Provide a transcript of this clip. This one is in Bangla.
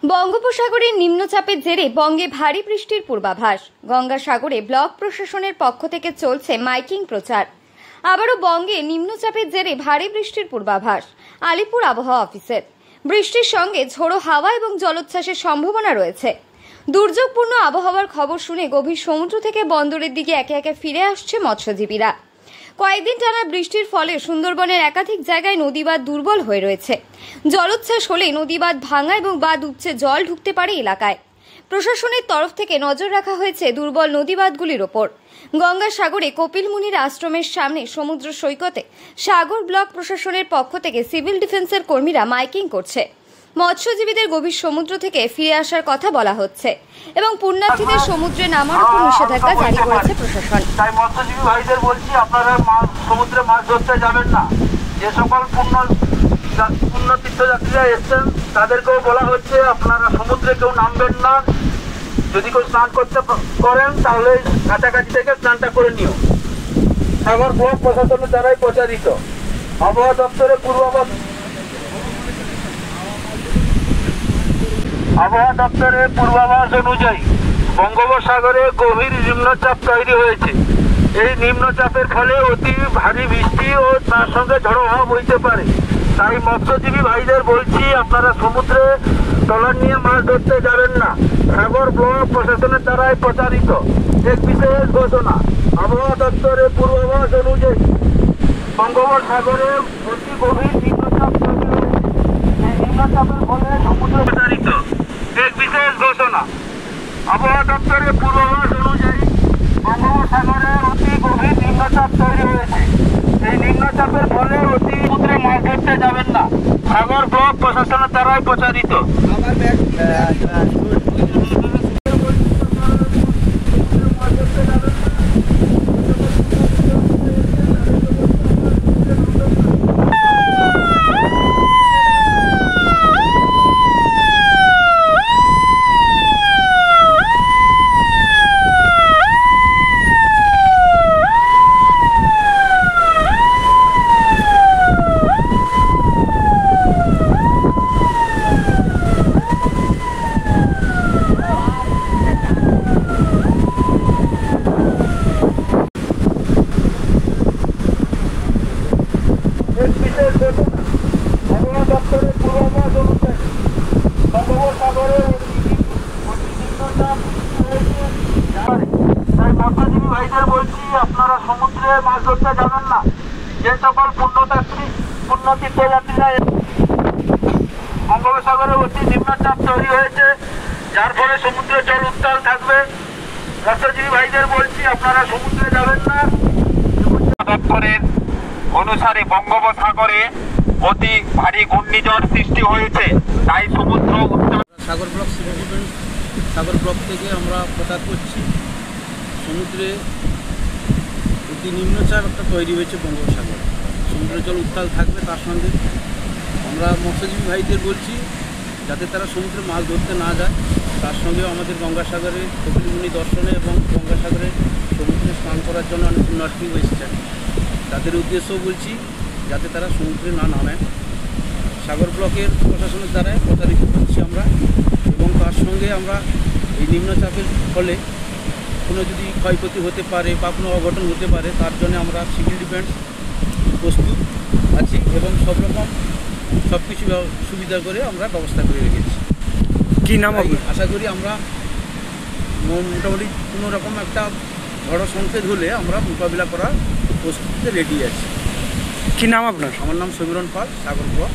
বঙ্গোপসাগরের নিম্নচাপের জেরে বঙ্গে ভারী বৃষ্টির পূর্বাভাস। গঙ্গাসাগরে ব্লক প্রশাসনের পক্ষ থেকে চলছে মাইকিং প্রচার। আবারও বঙ্গে নিম্নচাপের জেরে ভারী বৃষ্টির পূর্বাভাস আলিপুর আবহাওয়া অফিসের। বৃষ্টির সঙ্গে ঝোড়ো হাওয়া এবং জলোচ্ছ্বাসের সম্ভাবনা রয়েছে। দুর্যোগপূর্ণ আবহাওয়ার খবর শুনে গভীর সমুদ্র থেকে বন্দরের দিকে একে একে ফিরে আসছে মৎস্যজীবীরা। কয়েকদিন টানা বৃষ্টির ফলে সুন্দরবনের একাধিক জায়গায় নদী বাঁধ দুর্বল হয়ে রয়েছে। জলোচ্ছ্বাস হলে নদী বাঁধ ভাঙা এবং বাঁধ উপচে জল ঢুকতে পারে এলাকায়। প্রশাসনের তরফ থেকে নজর রাখা হয়েছে দুর্বল নদী বাঁধগুলির ওপর। গঙ্গাসাগরে কপিল মুনির আশ্রমের সামনে সমুদ্র সৈকতে সাগর ব্লক প্রশাসনের পক্ষ থেকে সিভিল ডিফেন্সের কর্মীরা মাইকিং করছে। মৎস্যজীবীদের গভীর সমুদ্র থেকে ফিরে আসার কথা বলা হচ্ছে এবং পুণ্যার্থীদের সমুদ্রে নামার উপর নিষেধাজ্ঞা জারি করেছে প্রশাসন। তাই মৎস্যজীবী ভাইদের বলছি, আপনারা সমুদ্রে মাছ ধরতে যাবেন না। যে সকল পুণ্য তীর্থযাত্রীরা এসছেন তাদেরকেও বলা হচ্ছে আপনারা সমুদ্রে কেউ নামবেন না। যদি কেউ স্নান করতে করেন তাহলে কাছাকাছি থেকে স্নানটা করে নিও। সাগর ব্লক প্রশাসনের দ্বারাই প্রচারিত। আবহাওয়া দপ্তরের পূর্বাভাস অনুযায়ী বঙ্গোপসাগরে গভীর নিম্নচাপ তৈরি হয়েছে। এই নিম্নচাপের ফলে অতি ভারী বৃষ্টি ও তার সঙ্গে ঝড়ো হাওয়া বইতে পারে। তাই মৎস্যজীবী ভাইদের বলছি, আপনারা সমুদ্রে ট্রলার নিয়ে মাছ ধরতে যাবেন না। সাগর ব্লক প্রশাসনের দ্বারাই প্রচারিত এক বিশেষ ঘোষণা। আবহাওয়া দপ্তরের পূর্বাভাস অনুযায়ী বঙ্গোপসাগরে অতি গভীর নিম্নচাপ তৈরি হয়েছে। এই নিম্নচাপের ফলে সমুদ্র প্রচারিত এক বিশেষ ঘোষণা। আবহাওয়া দপ্তরের পূর্বাভাস অনুযায়ী বঙ্গোপসাগরে অতি গভীর নিম্নচাপ তৈরি হয়েছে। এই নিম্নচাপের ফলে অতি সমুদ্রে মাছ ধরতে যাবেন না। সাগর ব্লক প্রশাসনের দ্বারাই প্রচারিত। মৎস্যজীবী ভাইদের বলছি, আপনারা সমুদ্রে মাছ ধরতে যাবেন না। যে সকল তীর্থযাত্রীরা বঙ্গোপসাগরে অতি নিম্নচাপ তৈরি হয়েছে, যার ফলে সমুদ্রের জল উত্তাল থাকবে। মৎস্যজীবী ভাইদের বলছি, আপনারা সমুদ্রে যাবেন না। দপ্তরের অনুসারে বঙ্গোপসাগরে অতি ভারী ঘূর্ণিঝড় সৃষ্টি হয়েছে, তাই সমুদ্র সাগর ব্লক সিভিল ডিফেন্স সাগর ব্লক থেকে আমরা প্রচার করছি, সমুদ্রে অতি নিম্নচাপ একটা তৈরি হয়েছে বঙ্গোপসাগরে। সমুদ্রের জল উত্তাল থাকবে। তার সঙ্গে আমরা মৎস্যজীবী ভাইদের বলছি যাতে তারা সমুদ্রে মাছ ধরতে না যায়। তার সঙ্গেও আমাদের গঙ্গাসাগরে কপিল মুনি দর্শনে এবং গঙ্গাসাগরে সমুদ্রে স্নান করার জন্য অনেক পুণ্যার্থী এসেছেন। তাদের উদ্দেশ্যও বলছি যাতে তারা সমুদ্রে না নামে। সাগর ব্লকের প্রশাসনের দ্বারাই প্রচারিত করছি আমরা। এবং তার সঙ্গে আমরা এই নিম্নচাপের ফলে কোনো যদি ক্ষয়ক্ষতি হতে পারে বা কোনো অঘটন হতে পারে, তার জন্য আমরা সিভিল ডিফেন্স প্রস্তুত আছি এবং সব রকম সব কিছু সুবিধা করে আমরা ব্যবস্থা করে রেখেছি। কী নাম হবে? আশা করি আমরা মোটামুটি কোনো রকম একটা ঝড় সংকেত হলে আমরা মোকাবিলা করার প্রস্তুতিতে রেডি আছি। কী নাম আপনার? আমার নাম সমীরণ পাল, সাগর ব্লক।